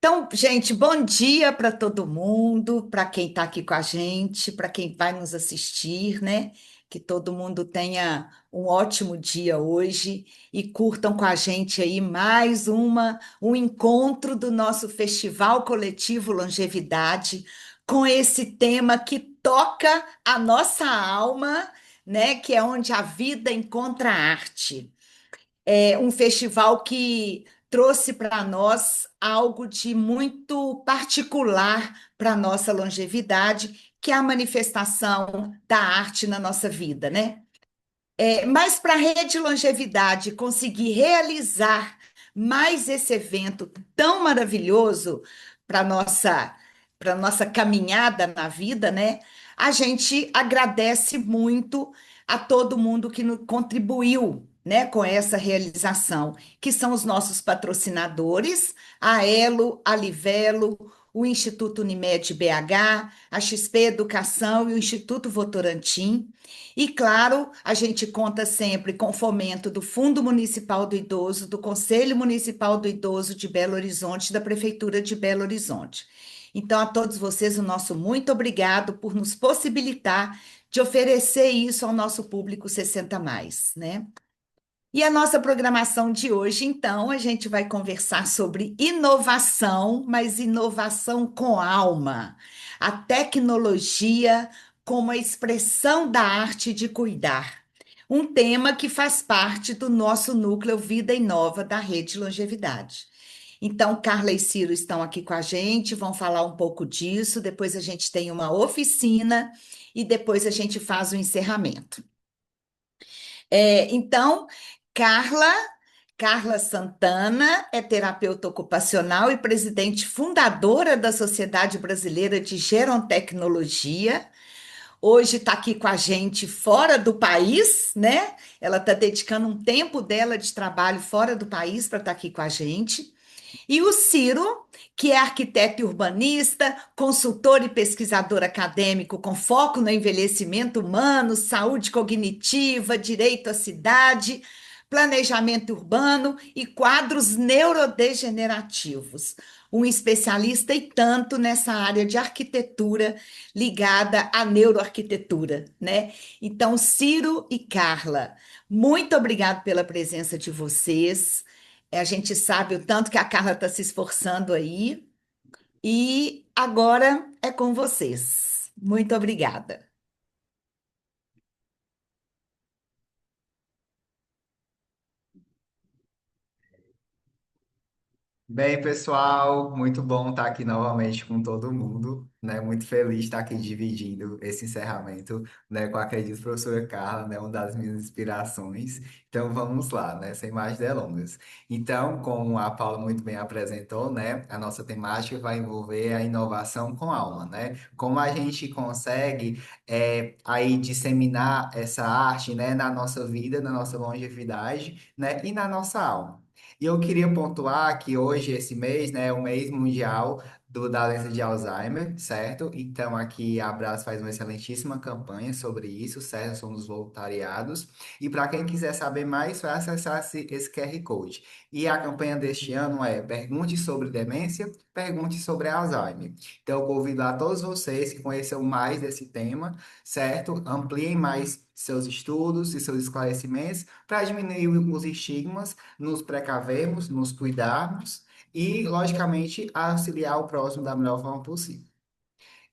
Então, gente, bom dia para todo mundo, para quem está aqui com a gente, para quem vai nos assistir, né? Que todo mundo tenha um ótimo dia hoje e curtam com a gente aí um encontro do nosso Festival Coletivo Longevidade com esse tema que toca a nossa alma, né? Que é onde a vida encontra arte. É um festival que trouxe para nós algo de muito particular para a nossa longevidade, que é a manifestação da arte na nossa vida, né? Mas para a Rede Longevidade conseguir realizar mais esse evento tão maravilhoso para nossa caminhada na vida, né? A gente agradece muito a todo mundo que contribuiu, né, com essa realização, que são os nossos patrocinadores, a Elo, a Livelo, o Instituto Unimed BH, a XP Educação e o Instituto Votorantim. E, claro, a gente conta sempre com o fomento do Fundo Municipal do Idoso, do Conselho Municipal do Idoso de Belo Horizonte, da Prefeitura de Belo Horizonte. Então, a todos vocês, o nosso muito obrigado por nos possibilitar de oferecer isso ao nosso público 60 mais, né? E a nossa programação de hoje, então, a gente vai conversar sobre inovação, mas inovação com alma. A tecnologia como a expressão da arte de cuidar. Um tema que faz parte do nosso núcleo Vida Inova da Rede Longevidade. Então, Carla e Ciro estão aqui com a gente, vão falar um pouco disso. Depois a gente tem uma oficina e depois a gente faz o encerramento. Então, Carla, Carla Santana é terapeuta ocupacional e presidente fundadora da Sociedade Brasileira de Gerontecnologia. Hoje está aqui com a gente fora do país, né? Ela está dedicando um tempo dela de trabalho fora do país para estar aqui com a gente. E o Ciro, que é arquiteto e urbanista, consultor e pesquisador acadêmico com foco no envelhecimento humano, saúde cognitiva, direito à cidade, planejamento urbano e quadros neurodegenerativos. Um especialista e tanto nessa área de arquitetura ligada à neuroarquitetura, né? Então, Ciro e Carla, muito obrigado pela presença de vocês. A gente sabe o tanto que a Carla está se esforçando aí. E agora é com vocês. Muito obrigada. Bem, pessoal, muito bom estar aqui novamente com todo mundo, né? Muito feliz de estar aqui dividindo esse encerramento, né, com a querida professora Carla, né, uma das minhas inspirações. Então, vamos lá, né, sem mais delongas. Então, como a Paula muito bem apresentou, né, a nossa temática vai envolver a inovação com alma, né? Como a gente consegue aí disseminar essa arte, né, na nossa vida, na nossa longevidade, né, e na nossa alma. E eu queria pontuar que hoje, esse mês, né, é o mês mundial da doença de Alzheimer, certo? Então, aqui a Brás faz uma excelentíssima campanha sobre isso, certo? Somos voluntariados. E para quem quiser saber mais, vai acessar esse QR Code. E a campanha deste ano é Pergunte sobre demência, pergunte sobre Alzheimer. Então, eu convido a todos vocês que conheçam mais desse tema, certo? Ampliem mais seus estudos e seus esclarecimentos para diminuir os estigmas, nos precavermos, nos cuidarmos e, logicamente, auxiliar o próximo da melhor forma possível.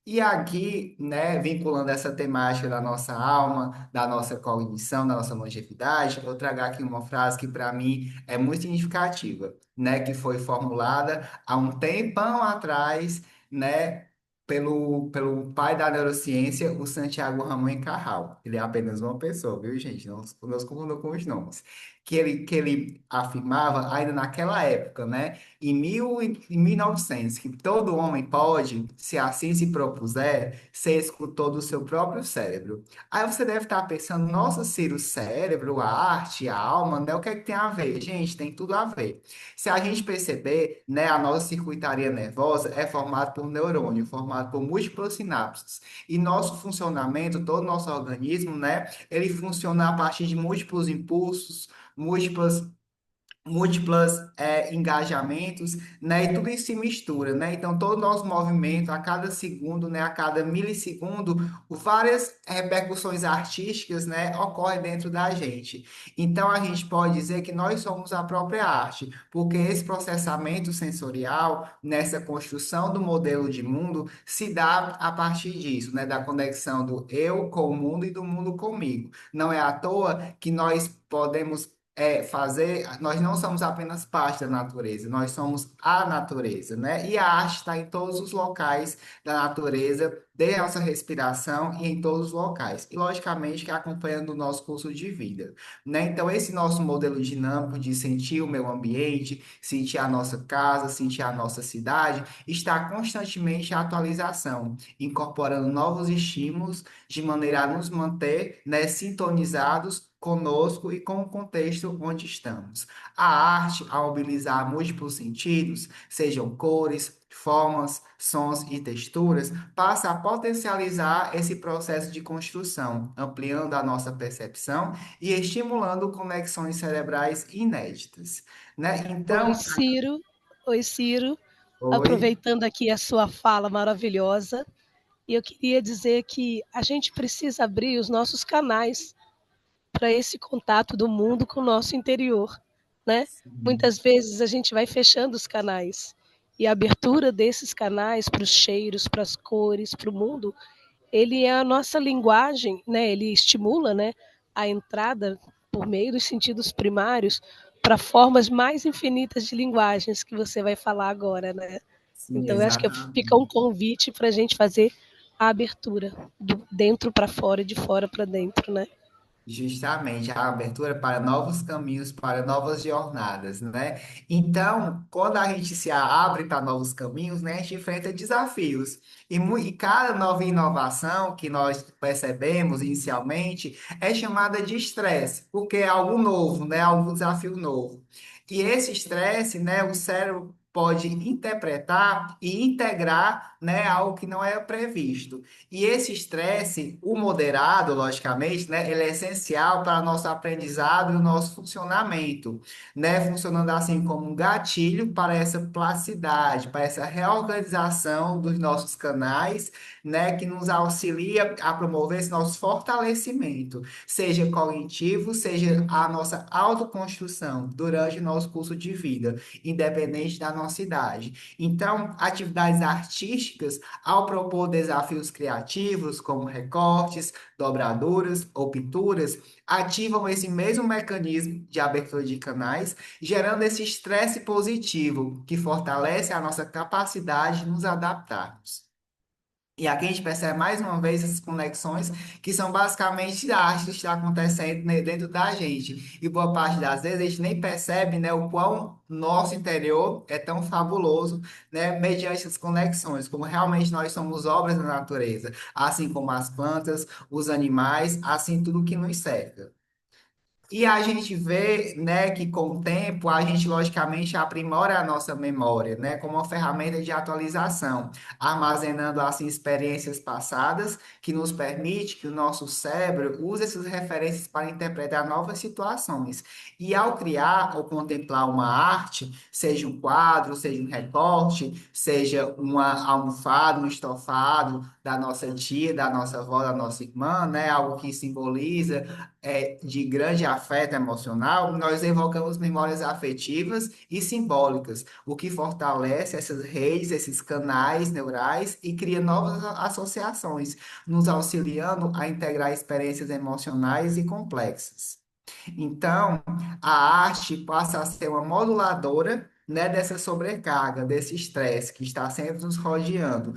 E aqui, né, vinculando essa temática da nossa alma, da nossa cognição, da nossa longevidade, eu trago aqui uma frase que para mim é muito significativa, né, que foi formulada há um tempão atrás, né, pelo pai da neurociência, o Santiago Ramon e Cajal. Ele é apenas uma pessoa, viu, gente? Não se confundam com os nomes. Que ele afirmava ainda naquela época, né? Em 1900, que todo homem pode, se assim se propuser, ser escultor do seu próprio cérebro. Aí você deve estar pensando, nossa, Ciro, o cérebro, a arte, a alma, né? O que é que tem a ver? Gente, tem tudo a ver. Se a gente perceber, né, a nossa circuitaria nervosa é formada por neurônio, formada por múltiplas sinapses. E nosso funcionamento, todo o nosso organismo, né, ele funciona a partir de múltiplos impulsos, múltiplas múltiplas engajamentos, né? E tudo isso se mistura, né? Então, todo o nosso movimento, a cada segundo, né? A cada milissegundo, várias repercussões artísticas, né? Ocorrem dentro da gente. Então, a gente pode dizer que nós somos a própria arte, porque esse processamento sensorial, nessa construção do modelo de mundo, se dá a partir disso, né? Da conexão do eu com o mundo e do mundo comigo. Não é à toa que nós podemos nós não somos apenas parte da natureza, nós somos a natureza, né? E a arte está em todos os locais da natureza, desde a nossa respiração e em todos os locais. E, logicamente, que acompanhando o nosso curso de vida, né? Então, esse nosso modelo dinâmico de sentir o meio ambiente, sentir a nossa casa, sentir a nossa cidade, está constantemente em atualização, incorporando novos estímulos de maneira a nos manter, né, sintonizados conosco e com o contexto onde estamos. A arte, ao mobilizar múltiplos sentidos, sejam cores, formas, sons e texturas, passa a potencializar esse processo de construção, ampliando a nossa percepção e estimulando conexões cerebrais inéditas, né? Oi, Então, Ciro. Oi, Ciro. oi. Aproveitando aqui a sua fala maravilhosa, e eu queria dizer que a gente precisa abrir os nossos canais para esse contato do mundo com o nosso interior, né? Sim, Muitas vezes a gente vai fechando os canais e a abertura desses canais para os cheiros, para as cores, para o mundo, ele é a nossa linguagem, né? Ele estimula, né, a entrada por meio dos sentidos primários para formas mais infinitas de linguagens que você vai falar agora, né? sim, Então, eu acho que fica um exatamente. convite para a gente fazer a abertura do dentro para fora e de fora para dentro, né? Justamente a abertura para novos caminhos, para novas jornadas, né? Então, quando a gente se abre para novos caminhos, né, a gente enfrenta desafios. E cada nova inovação que nós percebemos inicialmente é chamada de estresse, porque é algo novo, né? Algum desafio novo. E esse estresse, né, o cérebro pode interpretar e integrar, né, algo que não era previsto. E esse estresse, o moderado, logicamente, né, ele é essencial para nosso aprendizado e o nosso funcionamento, né, funcionando assim como um gatilho para essa plasticidade, para essa reorganização dos nossos canais, né, que nos auxilia a promover esse nosso fortalecimento, seja cognitivo, seja a nossa autoconstrução durante o nosso curso de vida, independente da nossa idade. Então, atividades artísticas ao propor desafios criativos, como recortes, dobraduras ou pinturas, ativam esse mesmo mecanismo de abertura de canais, gerando esse estresse positivo que fortalece a nossa capacidade de nos adaptarmos. E aqui a gente percebe mais uma vez essas conexões que são basicamente a arte que está acontecendo, né, dentro da gente. E boa parte das vezes a gente nem percebe, né, o quão nosso interior é tão fabuloso, né, mediante essas conexões, como realmente nós somos obras da natureza, assim como as plantas, os animais, assim tudo que nos cerca. E a gente vê, né, que com o tempo a gente logicamente aprimora a nossa memória, né, como uma ferramenta de atualização, armazenando assim experiências passadas que nos permite que o nosso cérebro use essas referências para interpretar novas situações. E ao criar ou contemplar uma arte, seja um quadro, seja um recorte, seja uma almofada, um estofado da nossa tia, da nossa avó, da nossa irmã, né, algo que simboliza de grande afeto emocional, nós evocamos memórias afetivas e simbólicas, o que fortalece essas redes, esses canais neurais e cria novas associações, nos auxiliando a integrar experiências emocionais e complexas. Então, a arte passa a ser uma moduladora, né, dessa sobrecarga, desse estresse que está sempre nos rodeando.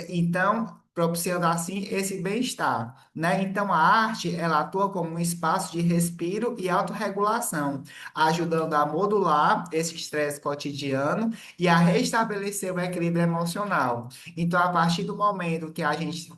Então, propiciando assim esse bem-estar, né? Então, a arte, ela atua como um espaço de respiro e autorregulação, ajudando a modular esse estresse cotidiano e a restabelecer o equilíbrio emocional. Então, a partir do momento que a gente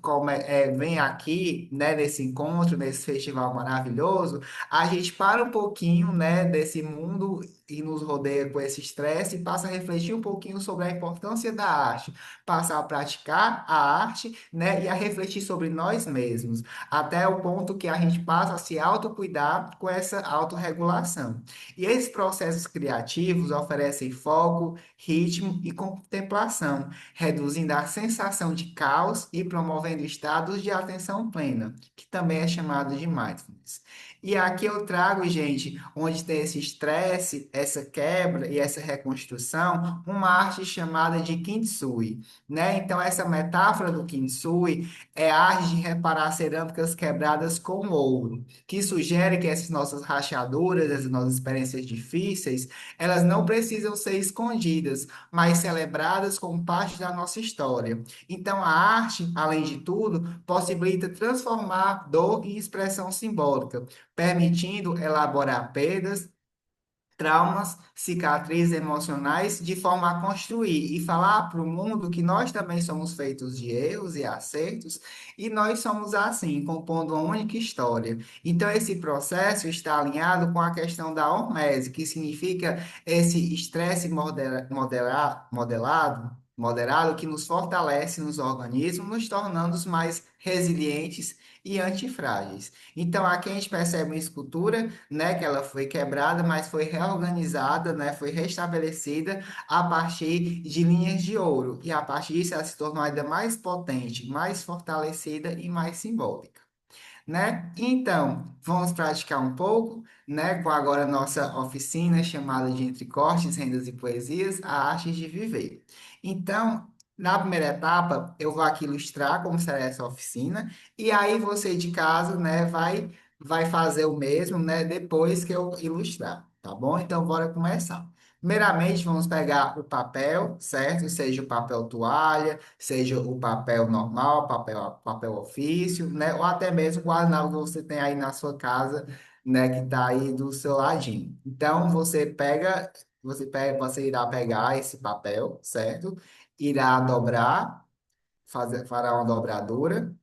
vem aqui, né, nesse encontro, nesse festival maravilhoso, a gente para um pouquinho, né, desse mundo e nos rodeia com esse estresse, passa a refletir um pouquinho sobre a importância da arte, passa a praticar a arte, né, e a refletir sobre nós mesmos, até o ponto que a gente passa a se autocuidar com essa autorregulação. E esses processos criativos oferecem foco, ritmo e contemplação, reduzindo a sensação de caos e promovendo estados de atenção plena, que também é chamado de mindfulness. E aqui eu trago, gente, onde tem esse estresse, essa quebra e essa reconstrução, uma arte chamada de kintsugi, né? Então, essa metáfora do kintsugi é a arte de reparar cerâmicas quebradas com ouro, que sugere que essas nossas rachaduras, essas nossas experiências difíceis, elas não precisam ser escondidas, mas celebradas como parte da nossa história. Então, a arte, além de tudo, possibilita transformar dor em expressão simbólica, permitindo elaborar perdas, traumas, cicatrizes emocionais, de forma a construir e falar para o mundo que nós também somos feitos de erros e acertos, e nós somos assim, compondo uma única história. Então, esse processo está alinhado com a questão da hormese, que significa esse estresse moderado, que nos fortalece nos organismos, nos tornando mais resilientes e antifrágeis. Então, aqui a gente percebe uma escultura, né, que ela foi quebrada, mas foi reorganizada, né, foi restabelecida a partir de linhas de ouro. E a partir disso ela se tornou ainda mais potente, mais fortalecida e mais simbólica, né? Então, vamos praticar um pouco, né, com agora a nossa oficina chamada de Entre Cortes, Rendas e Poesias, a arte de viver. Então, na primeira etapa, eu vou aqui ilustrar como será essa oficina, e aí você de casa, né, vai fazer o mesmo, né, depois que eu ilustrar, tá bom? Então, bora começar. Primeiramente, vamos pegar o papel, certo? Seja o papel toalha, seja o papel normal, papel ofício, né? Ou até mesmo o guardanapo que você tem aí na sua casa, né? Que está aí do seu ladinho. Então, você irá pegar esse papel, certo? Irá dobrar, fará uma dobradura,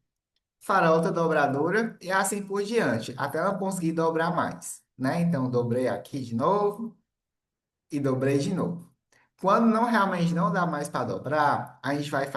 fará outra dobradura e assim por diante, até ela conseguir dobrar mais, né? Então, dobrei aqui de novo e dobrei de novo. Quando não realmente não dá mais para dobrar, a gente vai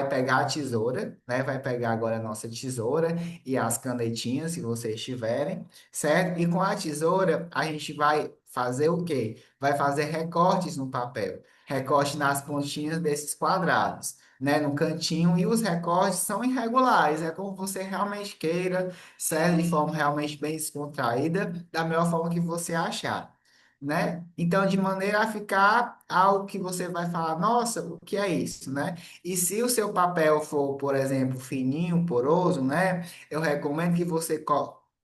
pegar a tesoura, né? Vai pegar agora a nossa tesoura e as canetinhas, se vocês tiverem, certo? E com a tesoura, a gente vai fazer o quê? Vai fazer recortes no papel, recorte nas pontinhas desses quadrados, né? No cantinho, e os recortes são irregulares, é como você realmente queira, certo? De forma realmente bem descontraída, da melhor forma que você achar, né? Então, de maneira a ficar algo que você vai falar, nossa, o que é isso, né? E se o seu papel for, por exemplo, fininho, poroso, né? Eu recomendo que você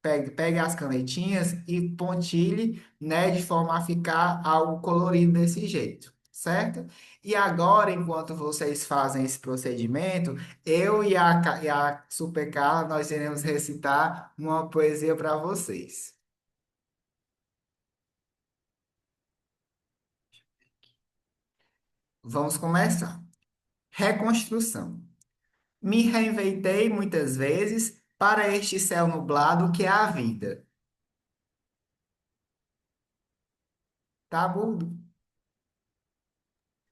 pegue as canetinhas e pontilhe, né? De forma a ficar algo colorido desse jeito, certo? E agora, enquanto vocês fazem esse procedimento, eu e a Super Carla, nós iremos recitar uma poesia para vocês. Vamos começar. Reconstrução. Me reinventei muitas vezes para este céu nublado que é a vida. Tá, Burdo?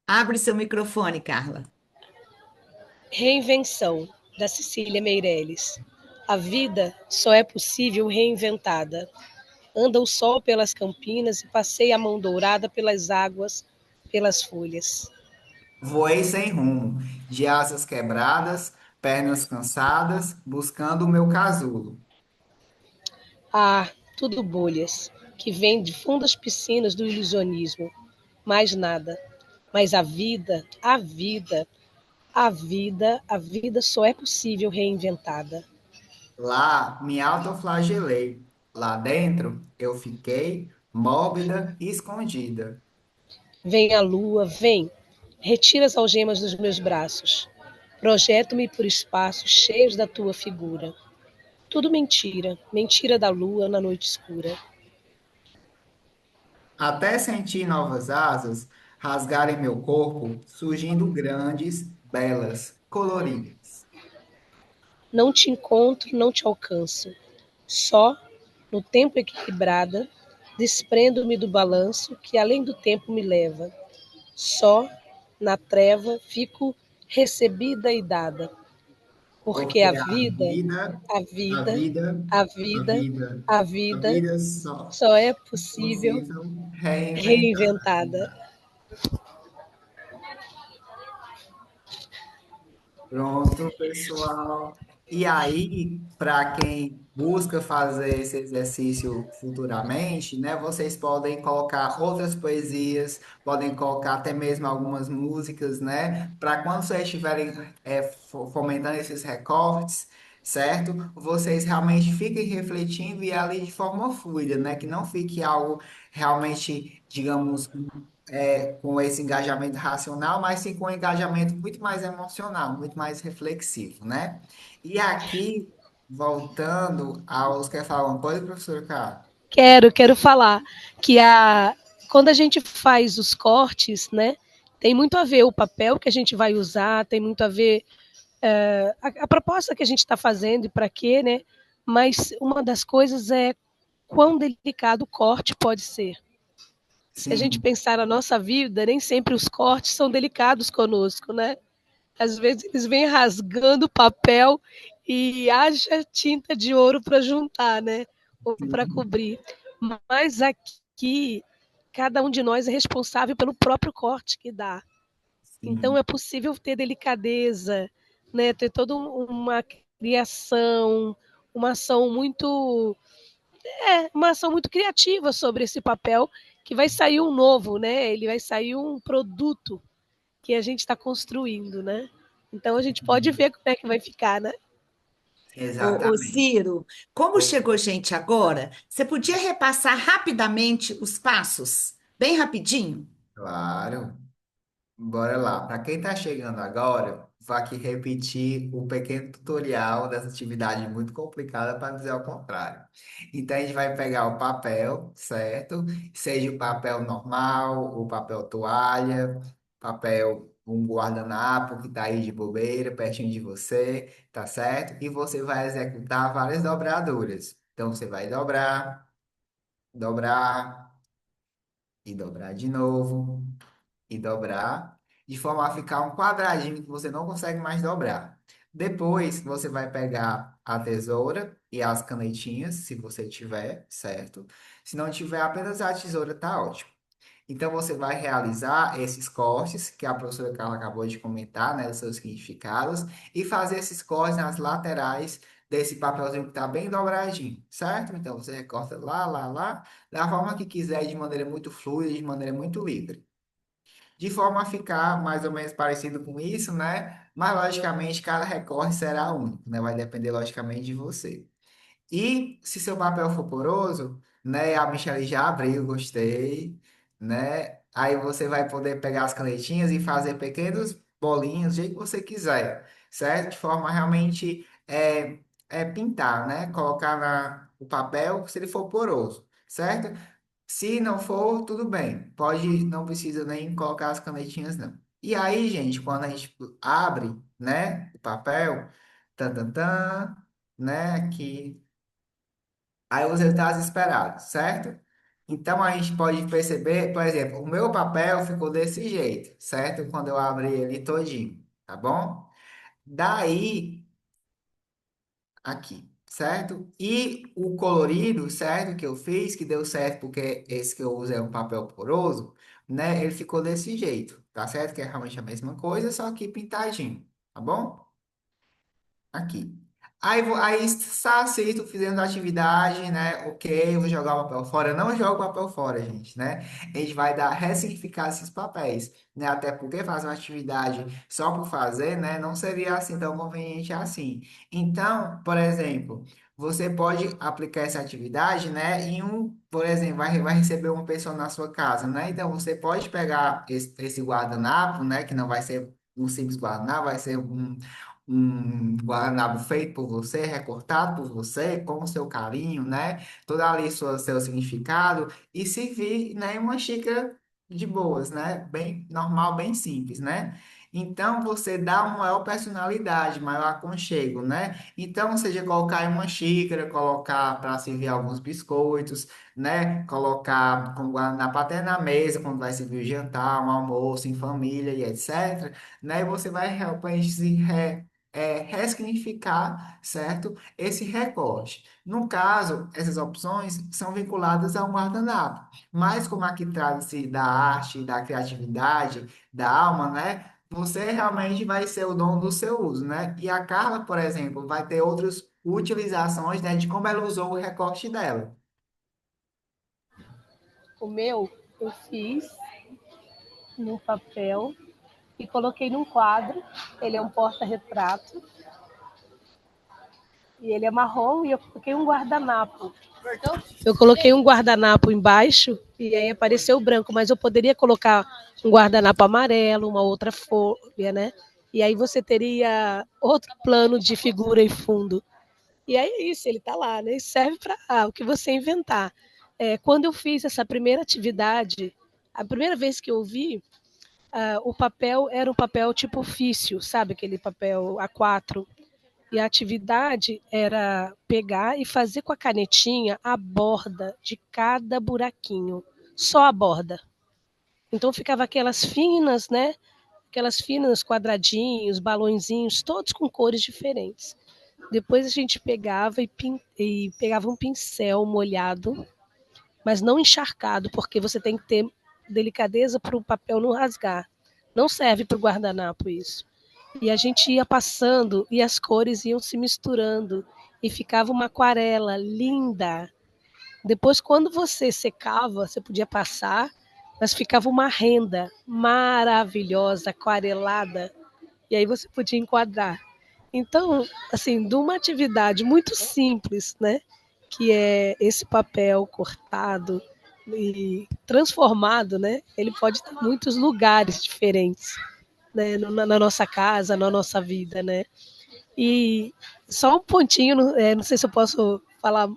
Abre seu microfone, Carla. Reinvenção, da Cecília Meirelles. A vida só é possível reinventada. Anda o sol pelas campinas e passeia a mão dourada pelas águas, pelas folhas. Voei sem rumo, de asas quebradas, pernas cansadas, buscando o meu casulo. Ah, tudo bolhas, que vêm de fundas piscinas do ilusionismo. Mais nada. Mas a vida só é possível reinventada. Lá me autoflagelei. Lá dentro eu fiquei mórbida e escondida. Vem a lua, vem, retira as algemas dos meus braços. Projeto-me por espaços cheios da tua figura. Tudo mentira, mentira da lua na noite escura. Até senti novas asas rasgarem meu corpo, surgindo grandes, belas, coloridas. Não te encontro, não te alcanço. Só, no tempo equilibrada, desprendo-me do balanço que além do tempo me leva. Só, na treva, fico recebida e dada, porque Porque a a vida, vida, a a vida, vida, a a vida, vida, a a vida vida só só é é possível possível reinventar. reinventada. Pronto, pessoal. E aí, para quem busca fazer esse exercício futuramente, né, vocês podem colocar outras poesias, podem colocar até mesmo algumas músicas, né, para quando vocês estiverem fomentando esses recortes, certo? Vocês realmente fiquem refletindo e ali de forma fluida, né, que não fique algo realmente, digamos, com esse engajamento racional, mas sim com um engajamento muito mais emocional, muito mais reflexivo, né? E aqui, voltando aos... Quer falar uma coisa, professor Carlos? Quero falar que quando a gente faz os cortes, né, tem muito a ver o papel que a gente vai usar, tem muito a ver a proposta que a gente está fazendo e para quê, né? Mas uma das coisas é quão delicado o corte pode ser. Se a gente Sim, pensar na nossa vida, nem sempre os cortes são delicados conosco, né? Às vezes eles vêm rasgando o papel e haja tinta de ouro para juntar, né? Ou para sim, cobrir. Mas aqui, cada um de nós é responsável pelo próprio corte que dá. Então sim. é possível ter delicadeza, né? Ter toda uma criação, uma ação muito, uma ação muito criativa sobre esse papel que vai sair um novo, né? Ele vai sair um produto que a gente está construindo, né? Então a gente pode ver como é que vai ficar, né? Ô, Exatamente. Ciro, como chegou gente agora, você podia repassar rapidamente os passos? Bem rapidinho? Claro. Bora lá. Para quem está chegando agora, vou aqui repetir o pequeno tutorial dessa atividade muito complicada para dizer ao contrário. Então, a gente vai pegar o papel, certo? Seja o papel normal, o papel toalha, papel um guardanapo que está aí de bobeira, pertinho de você, tá certo? E você vai executar várias dobraduras. Então, você vai dobrar, dobrar e dobrar de novo e dobrar, de forma a ficar um quadradinho que você não consegue mais dobrar. Depois, você vai pegar a tesoura e as canetinhas, se você tiver, certo? Se não tiver, apenas a tesoura tá ótimo. Então, você vai realizar esses cortes que a professora Carla acabou de comentar, né, os seus significados, e fazer esses cortes nas laterais desse papelzinho que está bem dobradinho, certo? Então, você recorta lá, lá, lá, da forma que quiser, de maneira muito fluida, de maneira muito livre de forma a ficar mais ou menos parecido com isso, né? Mas, logicamente, cada recorte será único, né? Vai depender, logicamente, de você. E se seu papel for poroso, né? A Michelle já abriu, gostei, né? Aí você vai poder pegar as canetinhas e fazer pequenos bolinhos, do jeito que você quiser, certo? De forma a realmente pintar, né? Colocar o papel se ele for poroso, certo? Se não for, tudo bem. Pode, não precisa nem colocar as canetinhas, não. E aí, gente, quando a gente abre, né, o papel, tan, tan, tan, né, aqui, aí os resultados esperados, certo? Então, a gente pode perceber, por exemplo, o meu papel ficou desse jeito, certo? Quando eu abri ele todinho, tá bom? Daí, aqui, certo? E o colorido, certo? Que eu fiz, que deu certo porque esse que eu uso é um papel poroso, né? Ele ficou desse jeito, tá certo? Que é realmente a mesma coisa, só que pintadinho, tá bom? Aqui. Aí está aceito, fizemos a atividade, né? Ok, eu vou jogar o papel fora. Não joga o papel fora, gente, né? A gente vai dar, ressignificar esses papéis, né? Até porque fazer uma atividade só por fazer, né? Não seria assim tão conveniente assim. Então, por exemplo, você pode aplicar essa atividade, né? Por exemplo, vai receber uma pessoa na sua casa, né? Então, você pode pegar esse guardanapo, né? Que não vai ser um simples guardanapo, vai ser um guardanapo feito por você, recortado por você, com o seu carinho, né? Todo ali seu significado, e servir, né, uma xícara de boas, né? Bem normal, bem simples, né? Então, você dá uma maior personalidade, maior aconchego, né? Então, seja colocar em uma xícara, colocar para servir alguns biscoitos, né? Colocar como guardanapo até na mesa, quando vai servir o jantar, um almoço em família e etc. Né? E você vai realmente ressignificar, certo? Esse recorte. No caso, essas opções são vinculadas ao guardanapo. Mas como aqui trata-se da arte, da criatividade, da alma, né? Você realmente vai ser o dono do seu uso, né? E a Carla, por exemplo, vai ter outras utilizações, né, de como ela usou o recorte dela. O meu eu fiz no papel e coloquei num quadro. Ele é um porta-retrato e ele é marrom e eu coloquei um guardanapo. Eu coloquei um guardanapo embaixo e aí apareceu o branco, mas eu poderia colocar um guardanapo amarelo, uma outra folha, né? E aí você teria outro plano de figura e fundo. E aí é isso, ele está lá, né? E serve para o que você inventar. Quando eu fiz essa primeira atividade, a primeira vez que eu vi, o papel era um papel tipo ofício, sabe? Aquele papel A4. E a atividade era pegar e fazer com a canetinha a borda de cada buraquinho, só a borda. Então ficava aquelas finas, né? Aquelas finas quadradinhos, balõezinhos, todos com cores diferentes. Depois a gente pegava e pegava um pincel molhado, mas não encharcado, porque você tem que ter delicadeza para o papel não rasgar. Não serve para o guardanapo isso. E a gente ia passando e as cores iam se misturando e ficava uma aquarela linda. Depois, quando você secava, você podia passar, mas ficava uma renda maravilhosa, aquarelada, e aí você podia enquadrar. Então, assim, de uma atividade muito simples, né, que é esse papel cortado e transformado, né, ele pode ter muitos lugares diferentes, né, na nossa casa, na nossa vida, né. E só um pontinho, não sei se eu posso falar,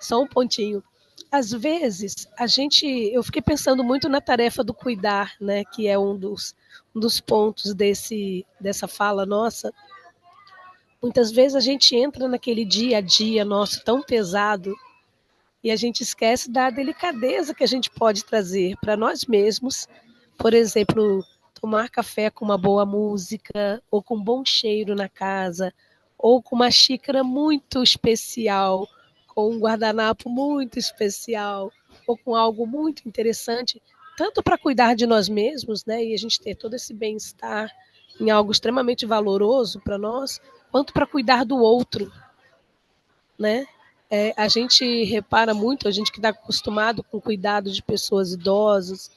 só um pontinho. Às vezes, eu fiquei pensando muito na tarefa do cuidar, né, que é um dos pontos dessa fala nossa. Muitas vezes a gente entra naquele dia a dia nosso tão pesado e a gente esquece da delicadeza que a gente pode trazer para nós mesmos. Por exemplo, tomar café com uma boa música, ou com um bom cheiro na casa, ou com uma xícara muito especial, com um guardanapo muito especial, ou com algo muito interessante, tanto para cuidar de nós mesmos, né, e a gente ter todo esse bem-estar em algo extremamente valoroso para nós, quanto para cuidar do outro, né? A gente repara muito, a gente que está acostumado com o cuidado de pessoas idosas,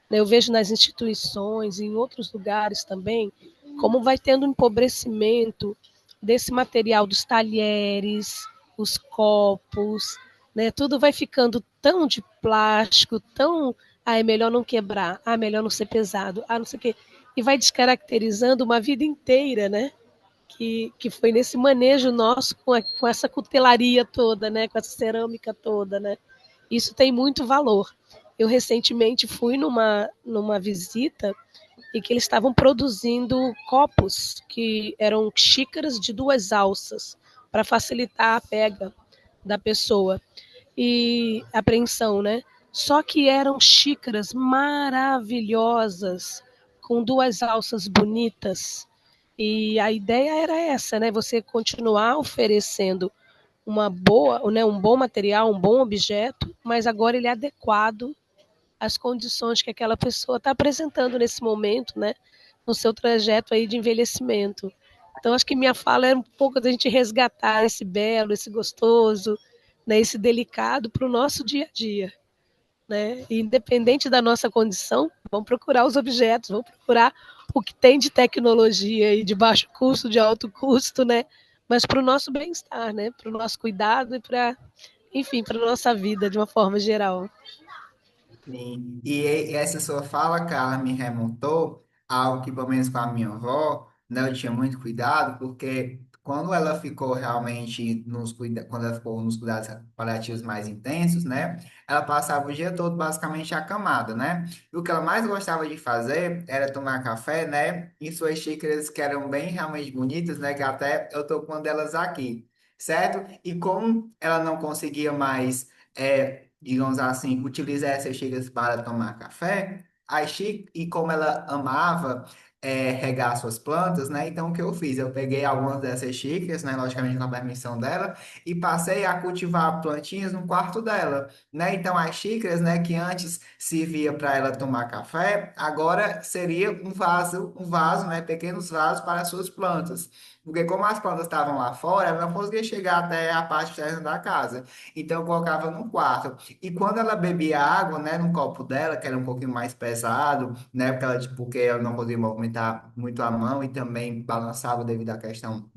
né? Eu vejo nas instituições e em outros lugares também, como vai tendo um empobrecimento desse material dos talheres, os copos, né? Tudo vai ficando tão de plástico, tão, é melhor não quebrar, é melhor não ser pesado, não sei o quê. E vai descaracterizando uma vida inteira, né? Que foi nesse manejo nosso com essa cutelaria toda, né? Com essa cerâmica toda, né? Isso tem muito valor. Eu recentemente fui numa visita e que eles estavam produzindo copos que eram xícaras de duas alças para facilitar a pega da pessoa e a apreensão, né? Só que eram xícaras maravilhosas com duas alças bonitas e a ideia era essa, né? Você continuar oferecendo uma boa, né, um bom material, um bom objeto, mas agora ele é adequado às condições que aquela pessoa está apresentando nesse momento, né? No seu trajeto aí de envelhecimento. Então, acho que minha fala era um pouco da gente resgatar esse belo, esse gostoso, né, esse delicado para o nosso dia a dia, né? E independente da nossa condição, vamos procurar os objetos, vamos procurar o que tem de tecnologia e de baixo custo, de alto custo, né? Mas para o nosso bem-estar, né? Para o nosso cuidado e para, enfim, para a nossa vida de uma forma geral. Sim. E essa sua fala, Carla, me remontou a algo que, pelo menos com a minha avó, né, eu tinha muito cuidado, porque quando ela ficou realmente quando ela ficou nos cuidados paliativos mais intensos, né? Ela passava o dia todo basicamente acamada, né? E o que ela mais gostava de fazer era tomar café, né? Em suas xícaras que eram bem realmente bonitas, né? Que até eu tô com uma delas aqui, certo? E como ela não conseguia mais, digamos assim, utilizar essas xícaras para tomar café, e como ela amava regar suas plantas, né? Então, o que eu fiz? Eu peguei algumas dessas xícaras, né? Logicamente, com a permissão dela, e passei a cultivar plantinhas no quarto dela, né? Então, as xícaras, né, que antes servia para ela tomar café, agora seria um vaso, né? Pequenos vasos para as suas plantas. Porque como as plantas estavam lá fora, ela não conseguia chegar até a parte externa da casa. Então, eu colocava no quarto. E quando ela bebia água, né, no copo dela, que era um pouquinho mais pesado, né, porque ela não conseguia movimentar muito a mão e também balançava devido à questão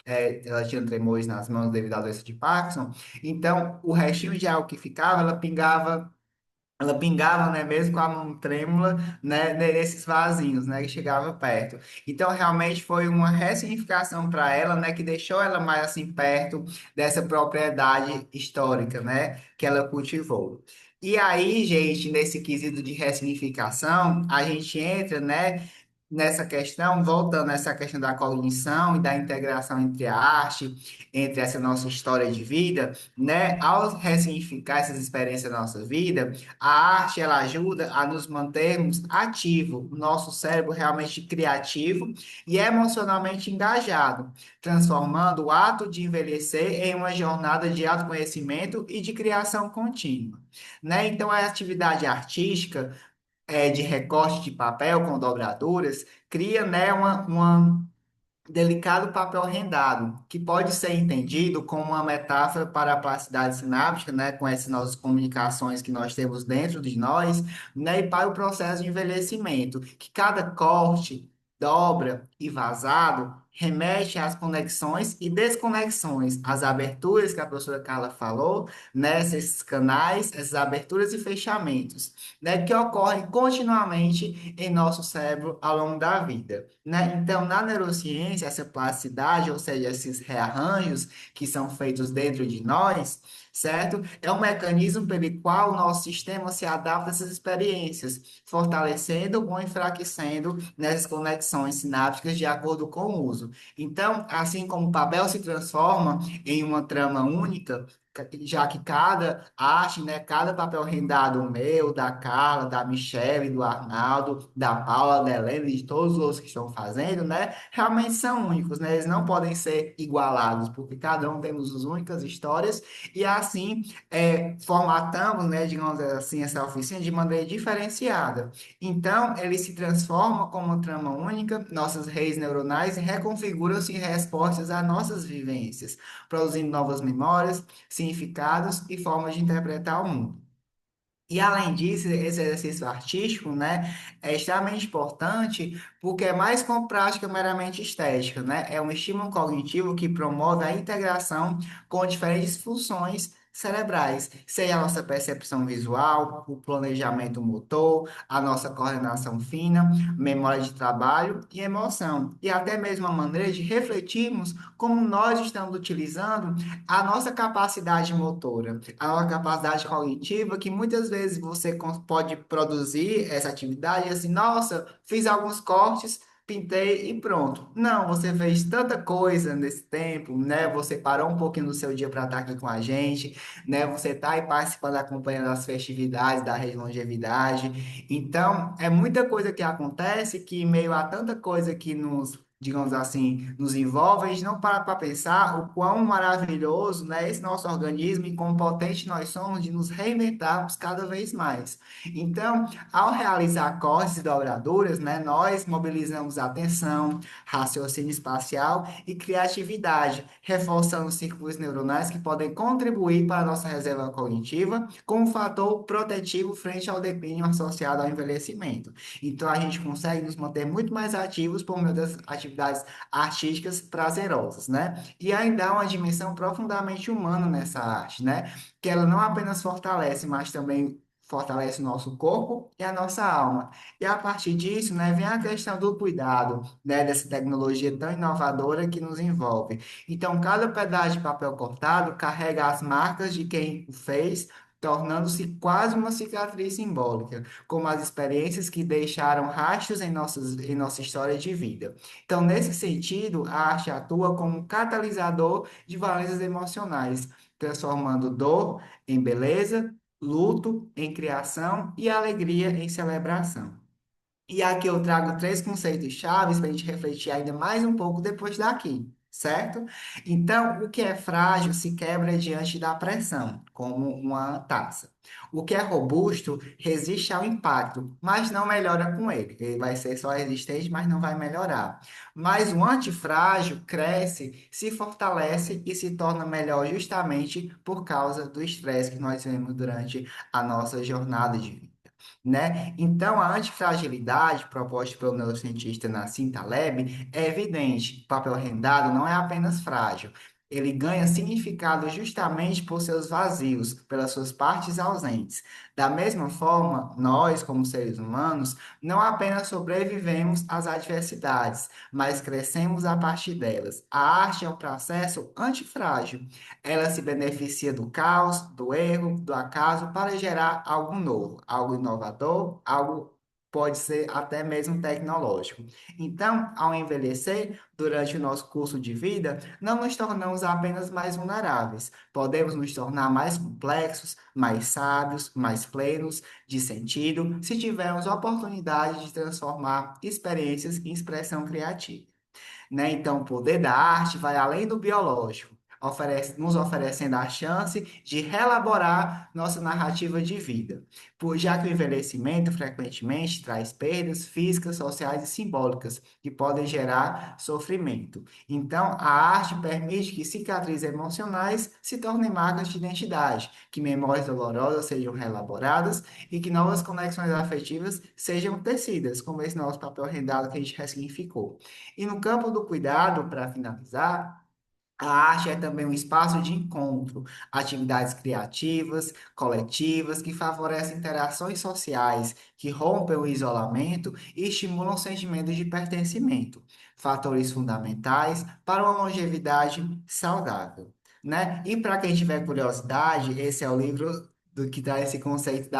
ela tinha tremores nas mãos devido à doença de Parkinson. Então, o restinho de água que ficava, ela pingava, né, mesmo com a mão trêmula, né, nesses vasinhos, né, que chegava perto. Então, realmente foi uma ressignificação para ela, né, que deixou ela mais assim perto dessa propriedade histórica, né, que ela cultivou. E aí, gente, nesse quesito de ressignificação, a gente entra, né, nessa questão, voltando a essa questão da cognição e da integração entre a arte, entre essa nossa história de vida, né, ao ressignificar essas experiências da nossa vida, a arte, ela ajuda a nos mantermos ativos, o nosso cérebro realmente criativo e emocionalmente engajado, transformando o ato de envelhecer em uma jornada de autoconhecimento e de criação contínua, né? Então, a atividade artística, de recorte de papel com dobraduras, cria, né, uma delicado papel rendado, que pode ser entendido como uma metáfora para a plasticidade sináptica, né, com essas nossas comunicações que nós temos dentro de nós, né, e para o processo de envelhecimento, que cada corte, dobra e vazado remete às conexões e desconexões, às aberturas que a professora Carla falou, né, esses canais, essas aberturas e fechamentos, né, que ocorrem continuamente em nosso cérebro ao longo da vida, né? Então, na neurociência, essa plasticidade, ou seja, esses rearranjos que são feitos dentro de nós, certo? É um mecanismo pelo qual o nosso sistema se adapta a essas experiências, fortalecendo ou enfraquecendo nessas conexões sinápticas de acordo com o uso. Então, assim como o papel se transforma em uma trama única, já que cada arte, né, cada papel rendado meu, da Carla, da Michelle, do Arnaldo, da Paula, da Helena, e de todos os outros que estão fazendo, né, realmente são únicos, né, eles não podem ser igualados, porque cada um temos as únicas histórias, e assim formatamos, né, digamos assim, essa oficina de maneira diferenciada. Então, ele se transforma como uma trama única, nossas redes neuronais reconfiguram-se em respostas às nossas vivências, produzindo novas memórias, significados e formas de interpretar o mundo. E além disso, esse exercício artístico, né, é extremamente importante porque é mais com prática meramente estética, né? É um estímulo cognitivo que promove a integração com diferentes funções cerebrais, seja a nossa percepção visual, o planejamento motor, a nossa coordenação fina, memória de trabalho e emoção, e até mesmo a maneira de refletirmos como nós estamos utilizando a nossa capacidade motora, a nossa capacidade cognitiva, que muitas vezes você pode produzir essa atividade e assim, nossa, fiz alguns cortes, pintei e pronto. Não, você fez tanta coisa nesse tempo, né? Você parou um pouquinho do seu dia para estar aqui com a gente, né? Você está aí participando, acompanhando as festividades da Rede Longevidade. Então, é muita coisa que acontece que, em meio a tanta coisa que nos, digamos assim, nos envolve, a gente não para pensar o quão maravilhoso, né, esse nosso organismo e quão potente nós somos de nos reinventarmos cada vez mais. Então, ao realizar cortes e dobraduras, né, nós mobilizamos atenção, raciocínio espacial e criatividade, reforçando os círculos neuronais que podem contribuir para a nossa reserva cognitiva como fator protetivo frente ao declínio associado ao envelhecimento. Então, a gente consegue nos manter muito mais ativos por meio das atividades artísticas prazerosas, né? E ainda há uma dimensão profundamente humana nessa arte, né? Que ela não apenas fortalece, mas também fortalece o nosso corpo e a nossa alma. E a partir disso, né, vem a questão do cuidado, né, dessa tecnologia tão inovadora que nos envolve. Então, cada pedaço de papel cortado carrega as marcas de quem o fez, tornando-se quase uma cicatriz simbólica, como as experiências que deixaram rastros em nossa história de vida. Então, nesse sentido, a arte atua como um catalisador de valências emocionais, transformando dor em beleza, luto em criação e alegria em celebração. E aqui eu trago três conceitos chaves para a gente refletir ainda mais um pouco depois daqui, certo? Então, o que é frágil se quebra diante da pressão, como uma taça. O que é robusto resiste ao impacto, mas não melhora com ele. Ele vai ser só resistente, mas não vai melhorar. Mas o antifrágil cresce, se fortalece e se torna melhor justamente por causa do estresse que nós vemos durante a nossa jornada de vida, né? Então, a antifragilidade proposta pelo neurocientista Nassim Taleb é evidente. O papel rendado não é apenas frágil, ele ganha significado justamente por seus vazios, pelas suas partes ausentes. Da mesma forma, nós, como seres humanos, não apenas sobrevivemos às adversidades, mas crescemos a partir delas. A arte é um processo antifrágil. Ela se beneficia do caos, do erro, do acaso para gerar algo novo, algo inovador, algo pode ser até mesmo tecnológico. Então, ao envelhecer, durante o nosso curso de vida, não nos tornamos apenas mais vulneráveis, podemos nos tornar mais complexos, mais sábios, mais plenos de sentido, se tivermos a oportunidade de transformar experiências em expressão criativa, né? Então, o poder da arte vai além do biológico, nos oferecendo a chance de reelaborar nossa narrativa de vida, pois já que o envelhecimento frequentemente traz perdas físicas, sociais e simbólicas que podem gerar sofrimento. Então, a arte permite que cicatrizes emocionais se tornem marcas de identidade, que memórias dolorosas sejam reelaboradas e que novas conexões afetivas sejam tecidas, como esse nosso papel rendado que a gente ressignificou. E no campo do cuidado, para finalizar, a arte é também um espaço de encontro, atividades criativas, coletivas, que favorecem interações sociais, que rompem o isolamento e estimulam sentimentos de pertencimento, fatores fundamentais para uma longevidade saudável, né? E para quem tiver curiosidade, esse é o livro do que dá esse conceito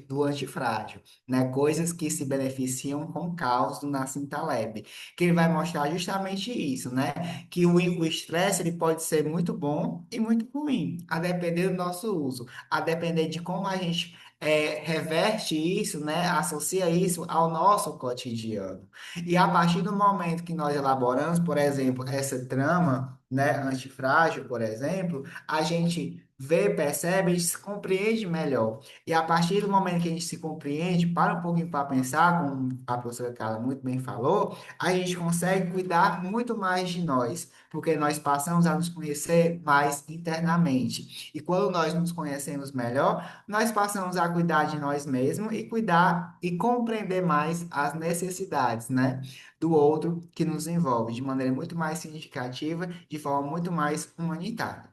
do antifrágil, né? Coisas que se beneficiam com o caos do Nassim Taleb, que ele vai mostrar justamente isso, né? Que o estresse ele pode ser muito bom e muito ruim, a depender do nosso uso, a depender de como a gente reverte isso, né? Associa isso ao nosso cotidiano. E a partir do momento que nós elaboramos, por exemplo, essa trama, né, antifrágil, por exemplo, a gente vê, percebe e se compreende melhor. E a partir do momento que a gente se compreende, para um pouquinho para pensar, como a professora Carla muito bem falou, a gente consegue cuidar muito mais de nós, porque nós passamos a nos conhecer mais internamente. E quando nós nos conhecemos melhor, nós passamos a cuidar de nós mesmos e cuidar e compreender mais as necessidades, né, do outro que nos envolve de maneira muito mais significativa, de forma muito mais humanitária.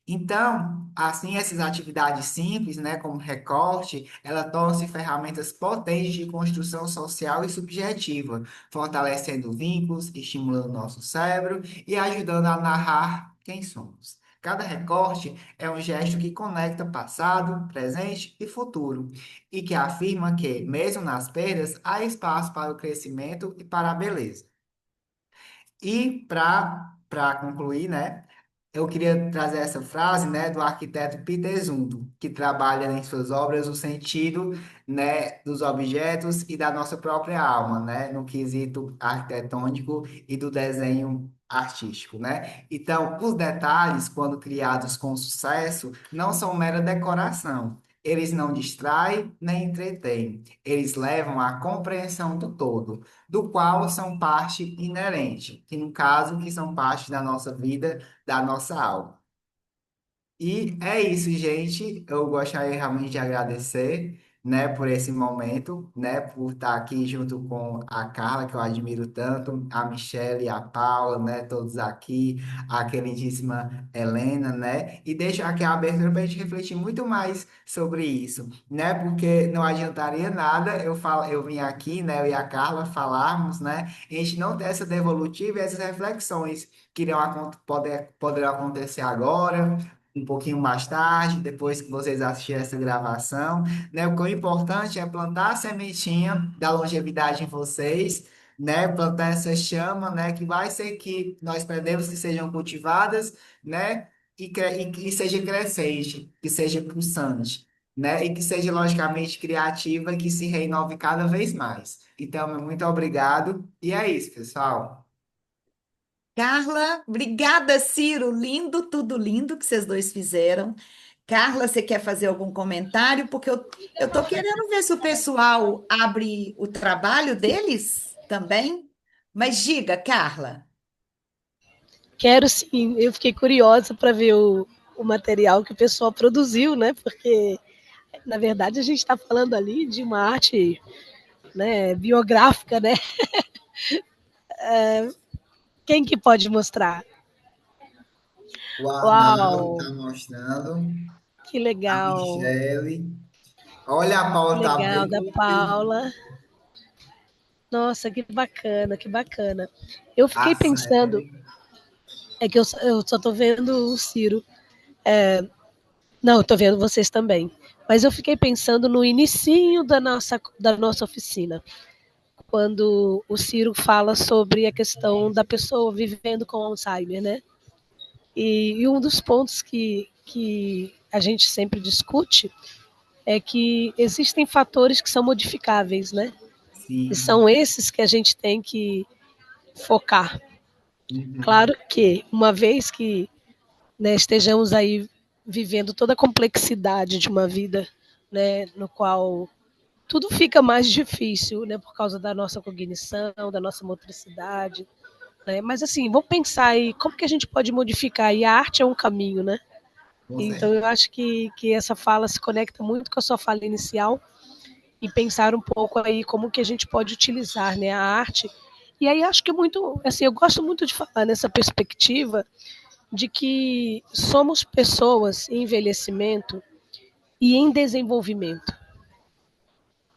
Então, assim, essas atividades simples, né, como recorte, ela tornam-se ferramentas potentes de construção social e subjetiva, fortalecendo vínculos, estimulando nosso cérebro e ajudando a narrar quem somos. Cada recorte é um gesto que conecta passado, presente e futuro, e que afirma que, mesmo nas perdas, há espaço para o crescimento e para a beleza. E para concluir, né? Eu queria trazer essa frase, né, do arquiteto Peter Zumthor, que trabalha em suas obras o sentido, né, dos objetos e da nossa própria alma, né, no quesito arquitetônico e do desenho artístico, né? Então, os detalhes, quando criados com sucesso, não são mera decoração. Eles não distraem nem entretêm. Eles levam à compreensão do todo, do qual são parte inerente, que no caso que são parte da nossa vida, da nossa alma. E é isso, gente. Eu gostaria realmente de agradecer, né, por esse momento, né, por estar aqui junto com a Carla, que eu admiro tanto, a Michelle, a Paula, né, todos aqui, a queridíssima Helena, né, e deixo aqui a abertura para a gente refletir muito mais sobre isso, né, porque não adiantaria nada eu vim aqui, né, eu e a Carla falarmos, né, e a gente não ter essa devolutiva e essas reflexões que poderão acontecer agora, um pouquinho mais tarde, depois que vocês assistirem essa gravação, né? O que é importante é plantar a sementinha da longevidade em vocês, né? Plantar essa chama, né? Que vai ser que nós pretendemos que sejam cultivadas, né? E seja crescente, que seja pulsante, né? E que seja logicamente criativa e que se renove cada vez mais. Então, muito obrigado. E é isso, pessoal. Carla, obrigada, Ciro. Lindo, tudo lindo que vocês dois fizeram. Carla, você quer fazer algum comentário? Porque eu tô querendo ver se o pessoal abre o trabalho deles também. Mas diga, Carla. Quero sim, eu fiquei curiosa para ver o material que o pessoal produziu, né? Porque, na verdade, a gente está falando ali de uma arte, né, biográfica, né? Quem que pode mostrar? O Arnaldo Uau, está mostrando, que a legal, Michele. Olha, a que Paula está legal, bem da conteúdo. Paula. Nossa, que bacana, que bacana. Eu A fiquei pensando, Sally. é que eu só tô vendo o Ciro. Não, eu tô vendo vocês também. Mas eu fiquei pensando no inicinho da nossa oficina, quando o Ciro fala sobre a questão da pessoa vivendo com Alzheimer, né? E um dos pontos que a gente sempre discute é que existem fatores que são modificáveis, né? E Sim. são esses que a gente tem que focar. Uhum. Claro que, uma vez que, né, estejamos aí vivendo toda a complexidade de uma vida, né, no qual tudo fica mais difícil, né, por causa da nossa cognição, da nossa motricidade, né? Mas assim, vamos pensar aí como que a gente pode modificar. E a arte é um caminho, né? Com Então certeza. eu acho que essa fala se conecta muito com a sua fala inicial e pensar um pouco aí como que a gente pode utilizar, né, a arte. E aí acho que é muito, assim, eu gosto muito de falar nessa perspectiva de que somos pessoas em envelhecimento e em desenvolvimento.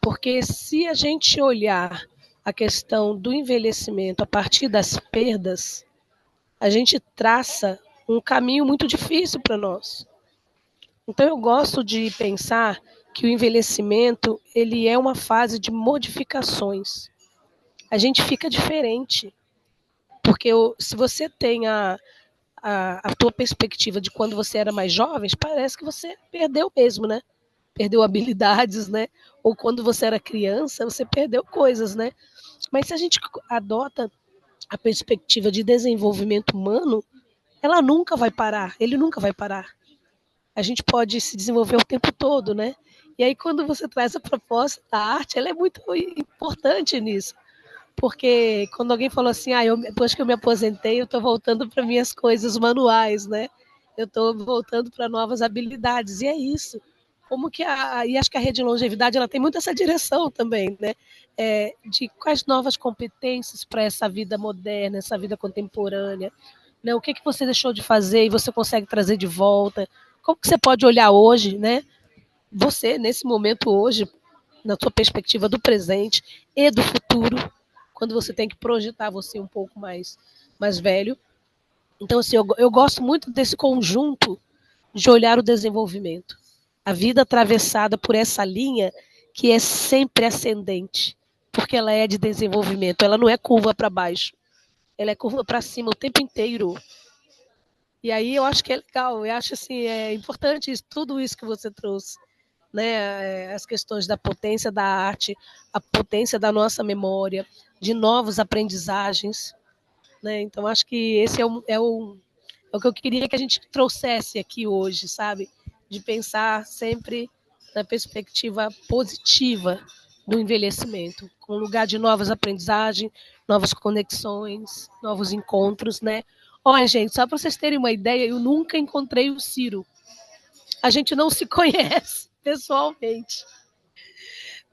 Porque se a gente olhar a questão do envelhecimento a partir das perdas, a gente traça um caminho muito difícil para nós. Então eu gosto de pensar que o envelhecimento ele é uma fase de modificações. A gente fica diferente, porque se você tem a tua perspectiva de quando você era mais jovem, parece que você perdeu mesmo, né? Perdeu habilidades, né? Ou quando você era criança, você perdeu coisas, né? Mas se a gente adota a perspectiva de desenvolvimento humano, ela nunca vai parar, ele nunca vai parar. A gente pode se desenvolver o tempo todo, né? E aí, quando você traz a proposta da arte, ela é muito importante nisso. Porque quando alguém falou assim, depois que eu me aposentei, eu estou voltando para minhas coisas manuais, né? Eu estou voltando para novas habilidades. E é isso. Como que e acho que a rede longevidade ela tem muito essa direção também, né? De quais novas competências para essa vida moderna, essa vida contemporânea, né? O que que você deixou de fazer e você consegue trazer de volta? Como que você pode olhar hoje, né? Você nesse momento hoje, na sua perspectiva do presente e do futuro, quando você tem que projetar você um pouco mais velho. Então, assim, eu gosto muito desse conjunto de olhar o desenvolvimento. A vida atravessada por essa linha que é sempre ascendente, porque ela é de desenvolvimento, ela não é curva para baixo, ela é curva para cima o tempo inteiro. E aí eu acho que é legal, eu acho assim, é importante tudo isso que você trouxe, né? As questões da potência da arte, a potência da nossa memória, de novas aprendizagens, né? Então acho que esse é o que eu queria que a gente trouxesse aqui hoje, sabe? De pensar sempre na perspectiva positiva do envelhecimento, com um lugar de novas aprendizagens, novas conexões, novos encontros, né? Olha, gente, só para vocês terem uma ideia, eu nunca encontrei o Ciro. A gente não se conhece pessoalmente.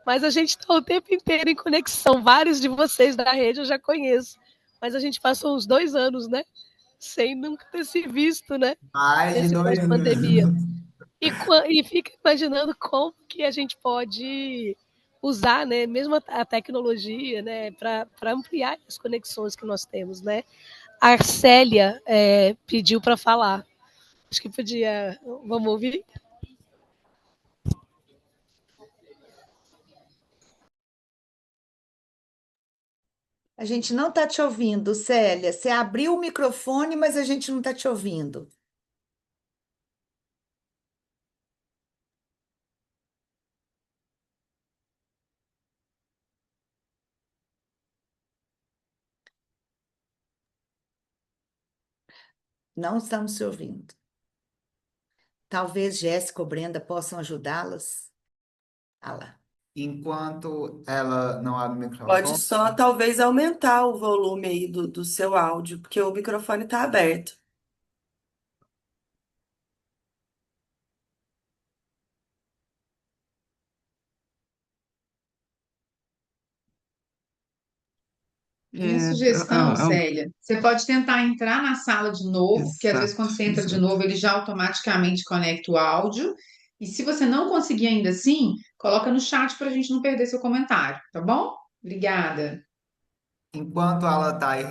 Mas a gente está o tempo inteiro em conexão. Vários de vocês da rede eu já conheço. Mas a gente passou uns 2 anos, né? Sem nunca ter se visto, né? Mais de Nesse 2 anos. pós-pandemia. E fica imaginando como que a gente pode usar, né, mesmo a tecnologia, né, para ampliar as conexões que nós temos, né? A Célia pediu para falar. Acho que podia. Vamos ouvir? A gente não está te ouvindo, Célia. Você abriu o microfone, mas a gente não está te ouvindo. Não estamos te ouvindo. Talvez Jéssica ou Brenda possam ajudá-las. Ah lá. Enquanto ela não abre o Pode microfone, só talvez aumentar o volume aí do seu áudio, porque o microfone está aberto. Minha sugestão, Célia, você pode tentar entrar na sala de novo, porque às vezes Exato, quando você entra de exato. novo, ele já automaticamente conecta o áudio. E se você não conseguir ainda assim, coloca no chat para a gente não perder seu comentário, tá bom? Obrigada. enquanto ela está aí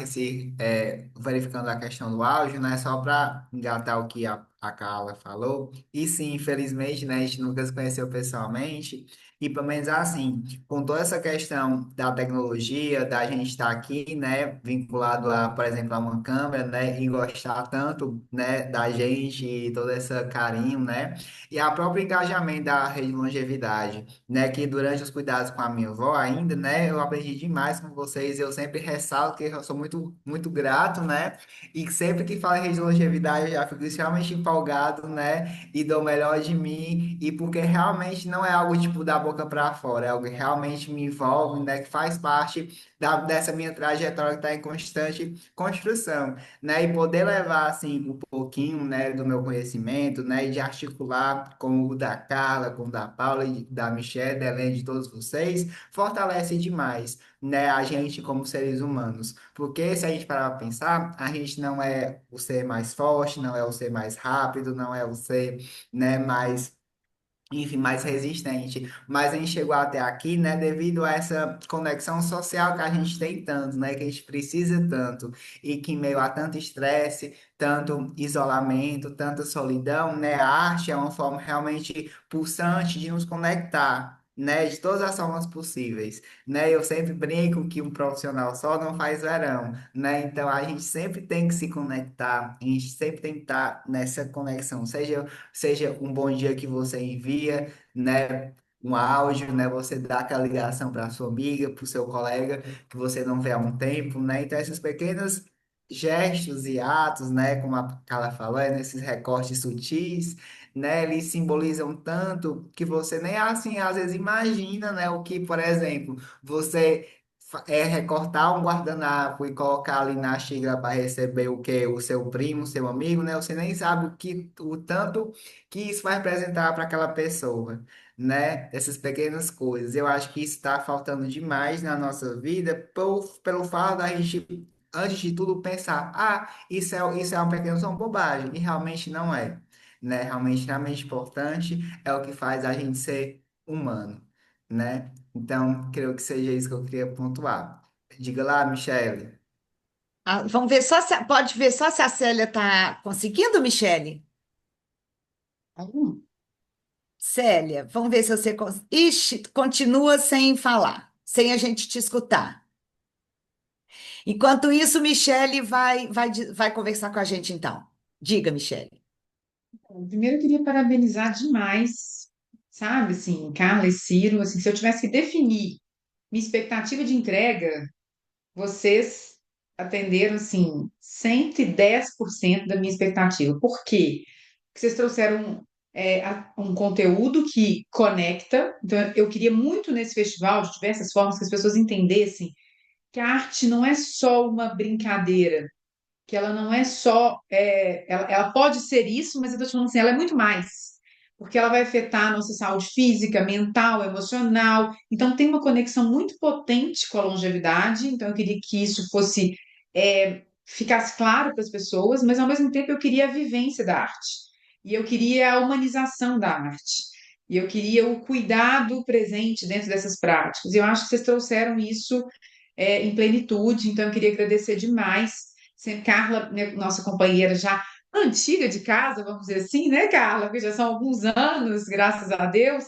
verificando a questão do áudio, né, só para engatar o que a Carla falou, e sim, infelizmente, né, a gente nunca se conheceu pessoalmente, e pelo menos assim, com toda essa questão da tecnologia, da gente estar aqui, né, vinculado a, por exemplo, a uma câmera, né, e gostar tanto, né, da gente e todo esse carinho, né, e a próprio engajamento da rede longevidade, né, que durante os cuidados com a minha avó ainda, né, eu aprendi demais com vocês, eu sempre ressalto que eu sou muito, muito grato, né, e que sempre que falo em rede de longevidade eu já fico extremamente empolgado, né, e dou o melhor de mim, e porque realmente não é algo tipo da boca para fora, é algo que realmente me envolve, né, que faz parte dessa minha trajetória que está em constante construção, né, e poder levar, assim, um pouquinho, né, do meu conhecimento, né, e de articular com o da Carla, com o da Paula, e da Michelle, da Helene, de todos vocês, fortalece demais, né, a gente como seres humanos. Porque se a gente parar para pensar, a gente não é o ser mais forte, não é o ser mais rápido, não é o ser, né, mais enfim, mais resistente. Mas a gente chegou até aqui, né, devido a essa conexão social que a gente tem tanto, né, que a gente precisa tanto, e que em meio a tanto estresse, tanto isolamento, tanta solidão, né, a arte é uma forma realmente pulsante de nos conectar. Né, de todas as formas possíveis, né? Eu sempre brinco que um profissional só não faz verão, né? Então a gente sempre tem que se conectar, a gente sempre tem que estar nessa conexão, seja um bom dia que você envia, né? Um áudio, né? Você dá aquela ligação para sua amiga, para o seu colega que você não vê há um tempo, né? Então, esses pequenos gestos e atos, né? Como a Carla falou, esses recortes sutis, né? Eles simbolizam tanto que você nem assim, às vezes, imagina, né? O que, por exemplo, você recortar um guardanapo e colocar ali na xícara para receber o que o seu primo, seu amigo, né? Você nem sabe o tanto que isso vai representar para aquela pessoa, né? Essas pequenas coisas. Eu acho que isso está faltando demais na nossa vida pelo fato da gente, antes de tudo, pensar, isso é uma pequena só uma bobagem, e realmente não é, né? Realmente importante, é o que faz a gente ser humano, né? Então, creio que seja isso que eu queria pontuar. Diga lá, Michele. Ah, vamos ver só se, pode ver só se a Célia está conseguindo, Michele? Célia, vamos ver se você. Ixi, continua sem falar, sem a gente te escutar. Enquanto isso, Michele vai conversar com a gente, então. Diga, Michele. Primeiro, eu queria parabenizar demais, sabe, assim, Carla e Ciro, assim, se eu tivesse que definir minha expectativa de entrega, vocês atenderam, assim, 110% da minha expectativa. Por quê? Porque vocês trouxeram um conteúdo que conecta. Então, eu queria muito nesse festival, de diversas formas, que as pessoas entendessem que a arte não é só uma brincadeira, que ela não é só. Ela pode ser isso, mas eu estou te falando assim, ela é muito mais. porque ela vai afetar a nossa saúde física, mental, emocional. Então, tem uma conexão muito potente com a longevidade. Então, eu queria que isso fosse, ficasse claro para as pessoas, mas ao mesmo tempo eu queria a vivência da arte. E eu queria a humanização da arte. E eu queria o cuidado presente dentro dessas práticas. E eu acho que vocês trouxeram isso, em plenitude. Então, eu queria agradecer demais. Carla, né, nossa companheira já antiga de casa, vamos dizer assim, né, Carla? Porque já são alguns anos, graças a Deus.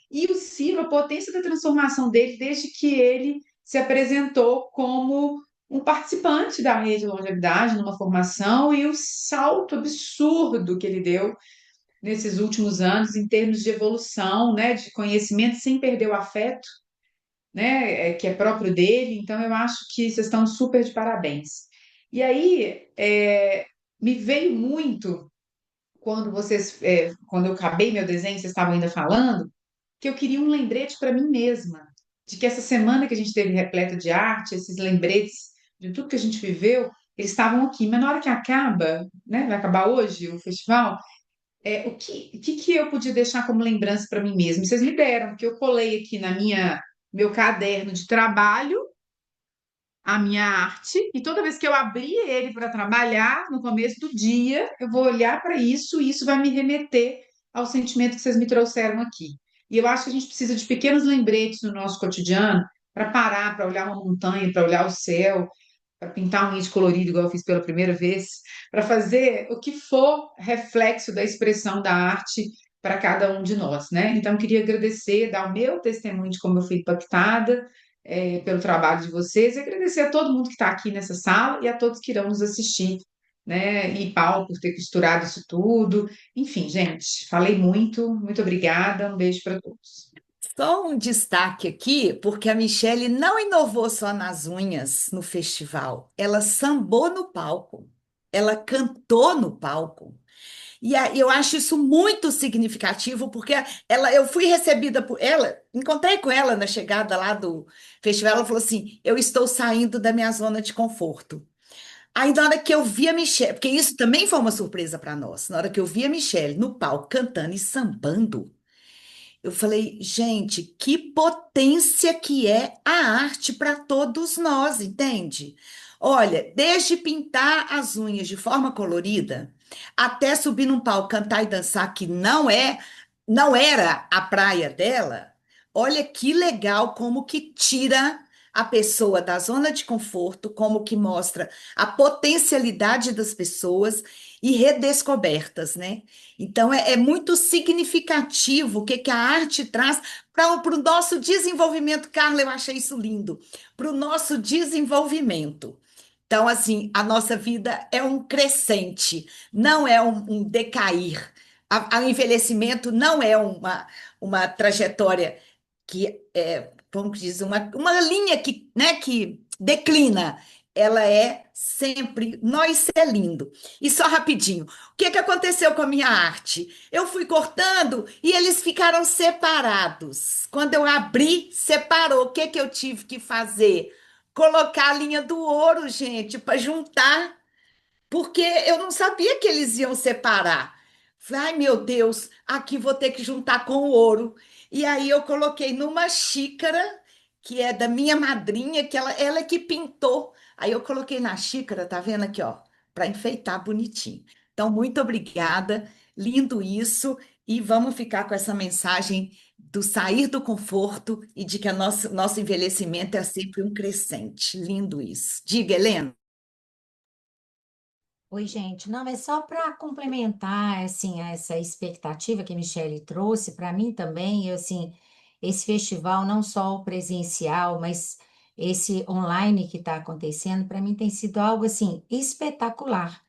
E o Ciro, a potência da transformação dele desde que ele se apresentou como um participante da rede de longevidade numa formação e o salto absurdo que ele deu nesses últimos anos em termos de evolução, né, de conhecimento sem perder o afeto, né, que é próprio dele. Então eu acho que vocês estão super de parabéns. E aí me veio muito quando eu acabei meu desenho, vocês estavam ainda falando, que eu queria um lembrete para mim mesma, de que essa semana que a gente teve repleta de arte, esses lembretes de tudo que a gente viveu, eles estavam aqui. Mas na hora que acaba, né, vai acabar hoje o festival, o que eu podia deixar como lembrança para mim mesma? Vocês me deram, porque eu colei aqui na minha meu caderno de trabalho a minha arte, e toda vez que eu abrir ele para trabalhar, no começo do dia, eu vou olhar para isso e isso vai me remeter ao sentimento que vocês me trouxeram aqui. E eu acho que a gente precisa de pequenos lembretes no nosso cotidiano para parar, para olhar uma montanha, para olhar o céu, para pintar um índice colorido, igual eu fiz pela primeira vez, para fazer o que for reflexo da expressão da arte para cada um de nós, né? Então, eu queria agradecer, dar o meu testemunho de como eu fui impactada, pelo trabalho de vocês, e agradecer a todo mundo que está aqui nessa sala e a todos que irão nos assistir, né? E Paulo por ter costurado isso tudo. Enfim, gente, falei muito, muito obrigada, um beijo para todos. Só um destaque aqui, porque a Michelle não inovou só nas unhas no festival, ela sambou no palco, ela cantou no palco. E aí, eu acho isso muito significativo, porque eu fui recebida por ela, encontrei com ela na chegada lá do festival, ela falou assim: eu estou saindo da minha zona de conforto. Aí, na hora que eu vi a Michelle, porque isso também foi uma surpresa para nós, na hora que eu vi a Michelle no palco cantando e sambando, eu falei, gente, que potência que é a arte para todos nós, entende? Olha, desde pintar as unhas de forma colorida, até subir num palco, cantar e dançar, que não era a praia dela. Olha que legal como que tira a pessoa da zona de conforto, como que mostra a potencialidade das pessoas e redescobertas, né? Então, é muito significativo o que, que a arte traz para o nosso desenvolvimento. Carla, eu achei isso lindo. Para o nosso desenvolvimento. Então, assim, a nossa vida é um crescente, não é um decair. O envelhecimento não é uma trajetória que é, como que diz, uma linha que declina. Ela é sempre, nós é lindo. E só rapidinho, o que que aconteceu com a minha arte? Eu fui cortando e eles ficaram separados. Quando eu abri, separou. O que que eu tive que fazer? Colocar a linha do ouro, gente, para juntar, porque eu não sabia que eles iam separar. Falei, ai, meu Deus, aqui vou ter que juntar com o ouro. E aí eu coloquei numa xícara, que é da minha madrinha, que ela é que pintou. Aí eu coloquei na xícara, tá vendo aqui, ó, para enfeitar bonitinho. Então, muito obrigada, lindo isso. E vamos ficar com essa mensagem do sair do conforto e de que nosso envelhecimento é sempre um crescente. Lindo isso. Diga, Helena. Oi, gente. Não, é só para complementar, assim, essa expectativa que a Michelle trouxe para mim também, assim, esse festival, não só o presencial, mas esse online que está acontecendo, para mim tem sido algo, assim, espetacular,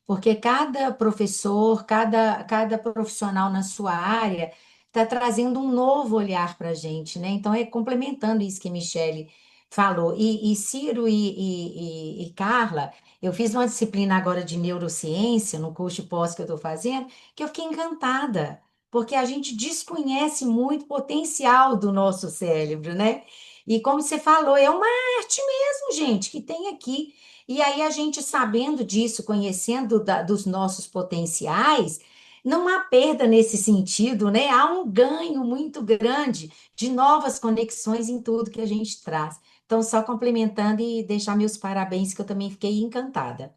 porque cada professor, cada profissional na sua área está trazendo um novo olhar para a gente, né? Então, é complementando isso que a Michelle falou. E Ciro e Carla, eu fiz uma disciplina agora de neurociência, no curso de pós que eu estou fazendo, que eu fiquei encantada, porque a gente desconhece muito o potencial do nosso cérebro, né? E como você falou, é uma arte mesmo, gente, que tem aqui. E aí a gente sabendo disso, conhecendo dos nossos potenciais, não há perda nesse sentido, né? Há um ganho muito grande de novas conexões em tudo que a gente traz. Então, só complementando e deixar meus parabéns, que eu também fiquei encantada.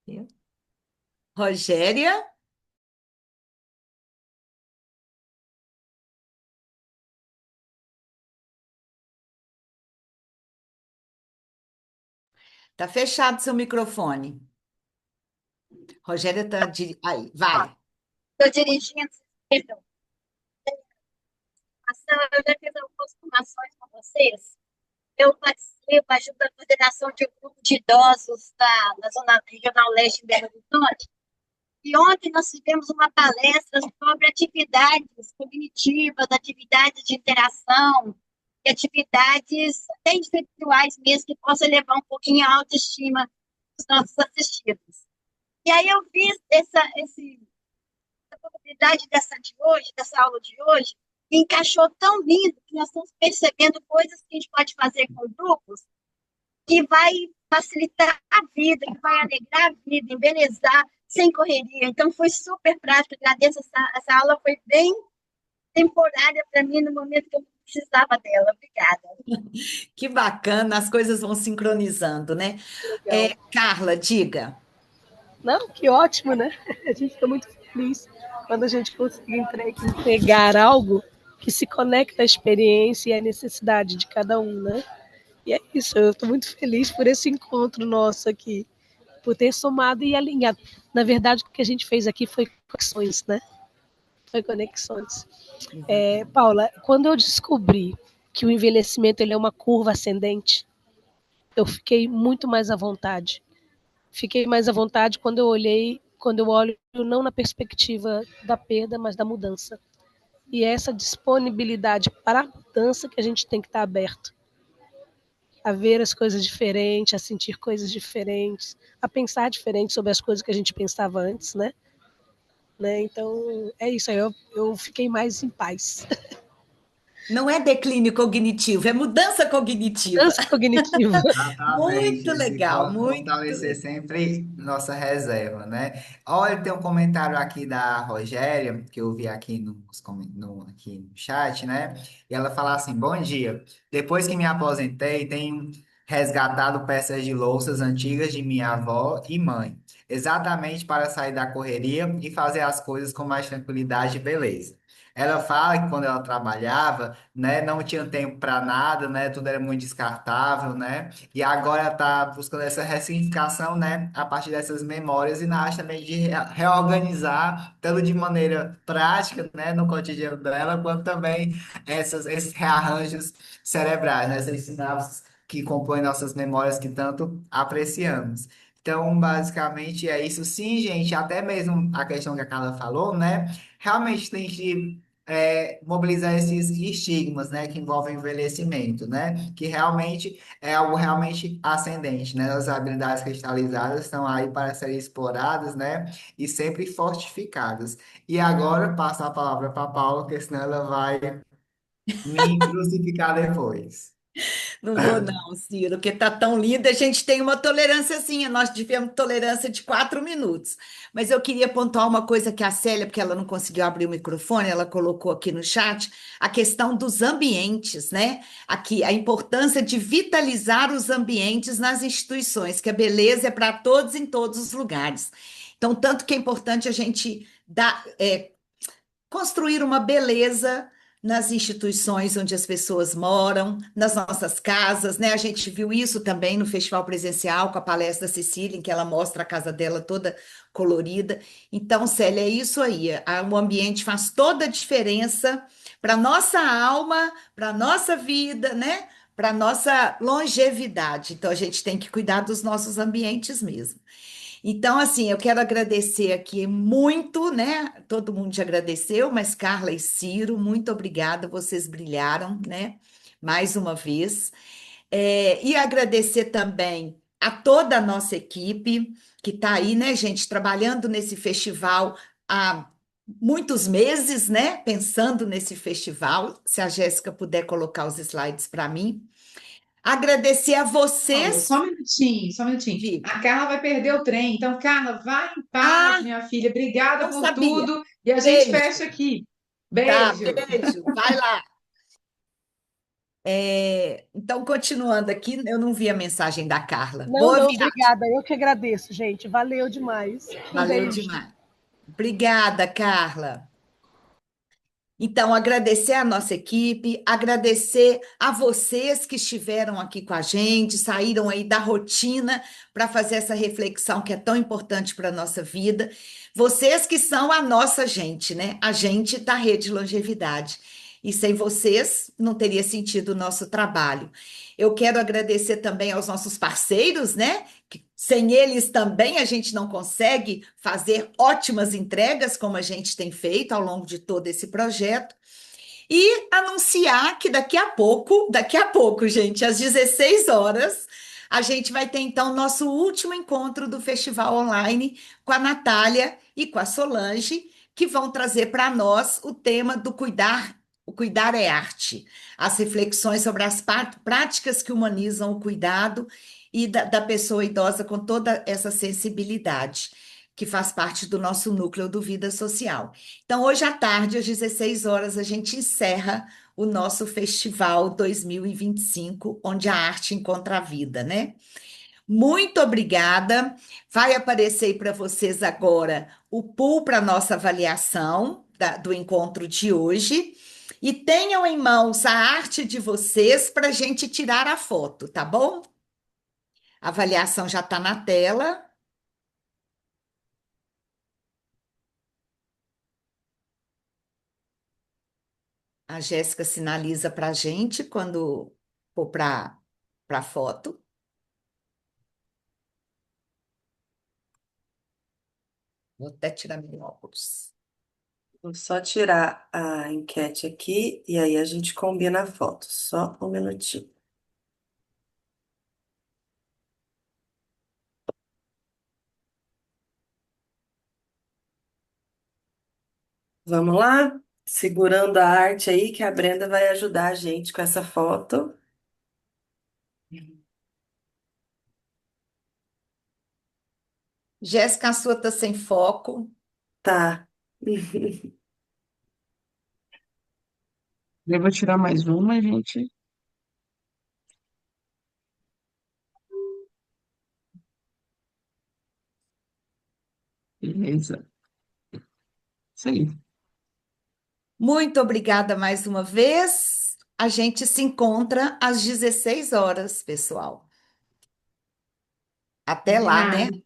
Viu? Rogéria, tá fechado seu microfone. Rogéria tá aí, vai. Estou dirigindo, perdão, eu já fiz algumas formações com vocês. Eu participo, ajudo a coordenação de um grupo de idosos na Zona Regional Leste de Belo Horizonte. E ontem nós tivemos uma palestra sobre atividades cognitivas, atividades de interação, e atividades até individuais mesmo, que possam elevar um pouquinho a autoestima dos nossos assistidos. E aí eu vi essa oportunidade dessa aula de hoje, que encaixou tão lindo que nós estamos percebendo coisas que a gente pode fazer com grupos que vai facilitar a vida, que vai alegrar a vida, embelezar, sem correria. Então, foi super prático. Agradeço, essa aula foi bem temporária para mim no momento que eu precisava dela. Obrigada. Que bacana, as coisas vão sincronizando, né? Legal. Carla, diga. Não, que ótimo, né? A gente fica muito feliz quando a gente consegue entregar algo que se conecta à experiência e à necessidade de cada um, né? E é isso, eu estou muito feliz por esse encontro nosso aqui, por ter somado e alinhado. Na verdade, o que a gente fez aqui foi conexões, né? Foi conexões. Paula, quando eu descobri que o envelhecimento ele é uma curva ascendente, eu fiquei muito mais à vontade. Fiquei mais à vontade quando eu olho não na perspectiva da perda, mas da mudança. E é essa disponibilidade para a mudança que a gente tem que estar aberto a ver as coisas diferentes, a sentir coisas diferentes, a pensar diferente sobre as coisas que a gente pensava antes, né? Então, é isso aí, eu fiquei mais em paz. Não é declínio cognitivo, é mudança cognitiva. Mudança cognitiva. Muito Exatamente, de legal, muito fortalecer legal. sempre nossa reserva, né? Olha, tem um comentário aqui da Rogéria, que eu vi aqui aqui no chat, né? E ela fala assim: Bom dia. Depois que me aposentei, tenho resgatado peças de louças antigas de minha avó e mãe, exatamente para sair da correria e fazer as coisas com mais tranquilidade e beleza. Ela fala que quando ela trabalhava, né, não tinha tempo para nada, né, tudo era muito descartável, né, e agora está buscando essa ressignificação, né, a partir dessas memórias e na arte também de reorganizar, tanto de maneira prática, né, no cotidiano dela, quanto também esses rearranjos cerebrais, né, essas sinapses que compõem nossas memórias que tanto apreciamos. Então, basicamente é isso. Sim, gente, até mesmo a questão que a Carla falou, né? Realmente tem que mobilizar esses estigmas, né, que envolvem envelhecimento, né, que realmente é algo realmente ascendente, né, as habilidades cristalizadas estão aí para serem exploradas, né, e sempre fortificadas. E agora passo a palavra para a Paula, porque senão ela vai me crucificar depois. Não vou não, Ciro, porque tá tão linda. A gente tem uma tolerância assim, nós tivemos tolerância de 4 minutos. Mas eu queria pontuar uma coisa que a Célia, porque ela não conseguiu abrir o microfone, ela colocou aqui no chat, a questão dos ambientes, né? Aqui, a importância de vitalizar os ambientes nas instituições, que a beleza é para todos em todos os lugares. Então, tanto que é importante a gente construir uma beleza nas instituições onde as pessoas moram, nas nossas casas, né? A gente viu isso também no festival presencial com a palestra da Cecília, em que ela mostra a casa dela toda colorida. Então, Célia, é isso aí. O ambiente faz toda a diferença para nossa alma, para nossa vida, né? Para nossa longevidade. Então, a gente tem que cuidar dos nossos ambientes mesmo. Então, assim, eu quero agradecer aqui muito, né? Todo mundo te agradeceu, mas Carla e Ciro, muito obrigada, vocês brilharam, né? Mais uma vez. E agradecer também a toda a nossa equipe que está aí, né, gente, trabalhando nesse festival há muitos meses, né? Pensando nesse festival. Se a Jéssica puder colocar os slides para mim. Agradecer a Paulo, vocês, só um minutinho, só um minutinho. digo. A Carla vai perder o trem. Então, Carla, vai em paz, Ah, minha filha. Obrigada não por sabia. tudo. E a gente fecha Beijo. aqui. Tá, Beijo. beijo. Vai lá. Então, continuando aqui, eu não vi a mensagem da Carla. Não, Boa não, viagem. obrigada. Eu que agradeço, gente. Valeu demais. Um Valeu beijo. demais. Obrigada, Carla. Então, agradecer a nossa equipe, agradecer a vocês que estiveram aqui com a gente, saíram aí da rotina para fazer essa reflexão que é tão importante para a nossa vida. Vocês que são a nossa gente, né? A gente da Rede Longevidade. E sem vocês, não teria sentido o nosso trabalho. Eu quero agradecer também aos nossos parceiros, né? Que sem eles também a gente não consegue fazer ótimas entregas, como a gente tem feito ao longo de todo esse projeto. E anunciar que daqui a pouco, gente, às 16 horas, a gente vai ter então nosso último encontro do Festival Online com a Natália e com a Solange, que vão trazer para nós o tema do cuidar. O cuidar é arte, as reflexões sobre as práticas que humanizam o cuidado e da pessoa idosa com toda essa sensibilidade, que faz parte do nosso núcleo do Vida Social. Então, hoje à tarde, às 16 horas, a gente encerra o nosso Festival 2025, onde a arte encontra a vida, né? Muito obrigada. Vai aparecer aí para vocês agora o pool para nossa avaliação do encontro de hoje. E tenham em mãos a arte de vocês para a gente tirar a foto, tá bom? A avaliação já está na tela. A Jéssica sinaliza para a gente quando for para a foto. Vou até tirar meu óculos. Vou só tirar a enquete aqui e aí a gente combina a foto. Só um minutinho. Vamos lá? Segurando a arte aí, que a Brenda vai ajudar a gente com essa foto. Jéssica, a sua está sem foco. Tá. Eu vou tirar mais uma, gente. Beleza. Isso aí. Muito obrigada mais uma vez. A gente se encontra às 16 horas, pessoal. Até lá, né? Combinado.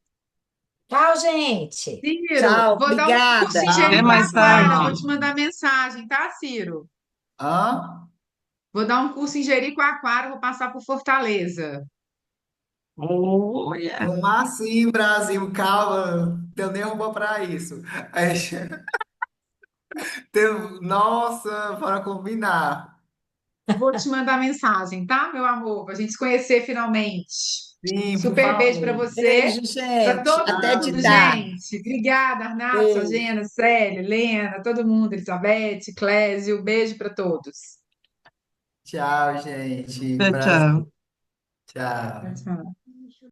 Tchau, gente. Ciro, Tchau, vou dar um curso obrigada. em Até mais Jericoacoara. Vou tarde. te mandar mensagem, tá, Ciro? Hã? Vou dar um curso em Jericoacoara, vou passar por Fortaleza. Olha. Como assim, Brasil? Calma, eu nem arrumou para isso. Aí, nossa, para combinar. Vou te mandar mensagem, tá, meu amor? Pra gente se conhecer finalmente. Sim, por Super beijo para favor. você, Beijo, para gente. todo Até de mundo, tarde. gente. Obrigada, Arnaldo, Beijo. Sagena, Célia, Helena, todo mundo, Elizabeth, Clésio. Beijo para todos. Tchau, gente. Tchau, Prazer. tchau. Tchau. Tchau, tchau.